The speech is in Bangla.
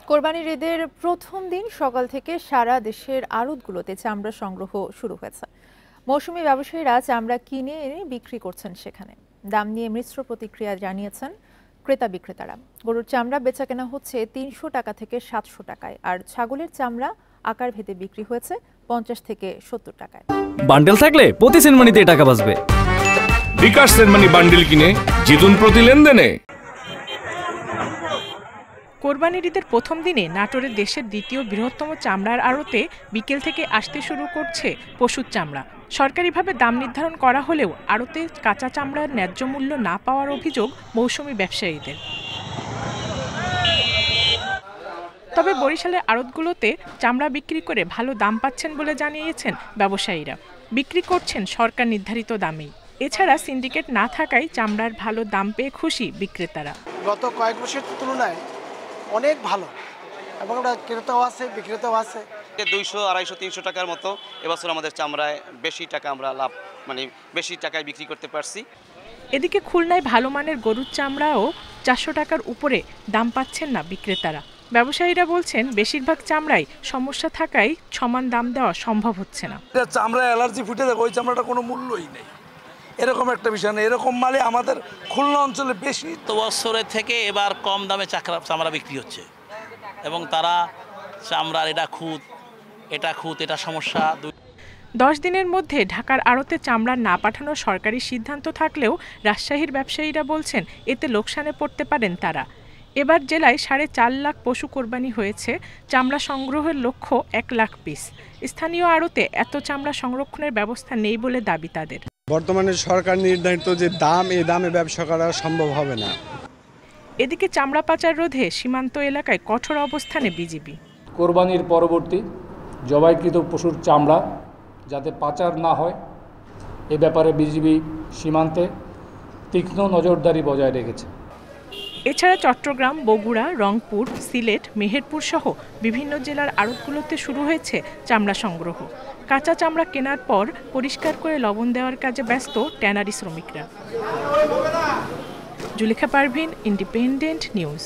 কোরবানির ঈদের প্রথম দিন সকাল থেকে সারা দেশের আড়তগুলোতে চামড়া সংগ্রহ শুরু হয়েছে। মৌসুমী ব্যবসায়ীরা চামড়া কিনে এনে বিক্রি করছেন। সেখানে দাম নিয়ে মিশ্র প্রতিক্রিয়া জানিয়েছেন ক্রেতা বিক্রেতারা। গরুর চামড়া বেচাকেনা হচ্ছে ৩০০ টাকা থেকে ৭০০ টাকায়, আর ছাগলের চামড়া আকার ভেদে বিক্রি হয়েছে ৫০ থেকে ৭০ টাকায়। বান্ডেল থাকলে প্রতি সেনমানিতে টাকা বাঁচবে। বিকাশ সেনমানি বান্ডেল কিনে জিতুন প্রতি লেনদেনে। কোরবানির ঈদের প্রথম দিনে নাটোরের দেশের দ্বিতীয় বৃহত্তম চামড়ার আড়তে বিকেল থেকে আসতে শুরু করছে পশুর চামড়া। সরকারিভাবে দাম নির্ধারণ করা হলেও আড়তে কাঁচা চামড়ার ন্যায্য মূল্য না পাওয়ার অভিযোগ মৌসুমী ব্যবসায়ীদের। তবে বরিশালের আড়তগুলোতে চামড়া বিক্রি করে ভালো দাম পাচ্ছেন বলে জানিয়েছেন ব্যবসায়ীরা। বিক্রি করছেন সরকার নির্ধারিত দামেই। এছাড়া সিন্ডিকেট না থাকায় চামড়ার ভালো দাম পেয়ে খুশি বিক্রেতারা। গত কয়েক বছরের তুলনায় অনেক ভালো, এবং ওটা ক্রেতাও আছে বিক্রেতাও আছে। 200, 250, 300 টাকার মতো এবছর আমাদের চামড়ায় বেশি টাকা আমরা লাভ বেশি টাকায় বিক্রি করতে পারছি। এদিকে খুলনায় ভালো মানের গরুর চামড়াও 400 টাকার উপরে দাম পাচ্ছেন না বিক্রেতারা। ব্যবসায়ীরা বলছেন বেশিরভাগ চামড়াই সমস্যা থাকায় সমান দাম দেওয়া সম্ভব হচ্ছে না। চামড়া অ্যালার্জি ফুটে দেখো, ওই চামড়াটা কোনো মূল্যই নেই, এরকম একটা বিষয় না। এরকম মালে আমাদের খুলনা অঞ্চলে বেশি। তো বছরের থেকে এবার কম দামে চামড়া বিক্রি হচ্ছে, এবং তারা চামড়ার এটা খুঁত এটা সমস্যা। 10 দিনের মধ্যে ঢাকার আড়তে চামড়া না পাঠানোর সরকারি সিদ্ধান্ত থাকলেও রাজশাহীর ব্যবসায়ীরা বলছেন এতে লোকসানে পড়তে পারেন তারা। এবার জেলায় 4.5 লাখ পশু কোরবানি হয়েছে। চামড়া সংগ্রহের লক্ষ্য 1 লাখ পিস। স্থানীয় আড়তে এত চামড়া সংরক্ষণের ব্যবস্থা নেই বলে দাবি তাদের। বর্তমানে সরকার নির্ধারিত যে দাম, এই দামে ব্যবসা করা সম্ভব হবে না। এদিকে চামড়া পাচার রোধে সীমান্ত এলাকায় কঠোর অবস্থানে বিজিবি। কোরবানির পরবর্তী জবাইকৃত পশুর চামড়া যাতে পাচার না হয় এ ব্যাপারে বিজিবি সীমান্তে তীক্ষ্ণ নজরদারি বজায় রেখেছে। এছাড়া চট্টগ্রাম, বগুড়া, রংপুর, সিলেট, মেহেরপুর সহ বিভিন্ন জেলার আড়তগুলোতে শুরু হয়েছে চামড়া সংগ্রহ। কাঁচা চামড়া কেনার পর পরিষ্কার করে লবণ দেওয়ার কাজে ব্যস্ত ট্যানারি শ্রমিকরা। Zulekha Parvin, Independent news.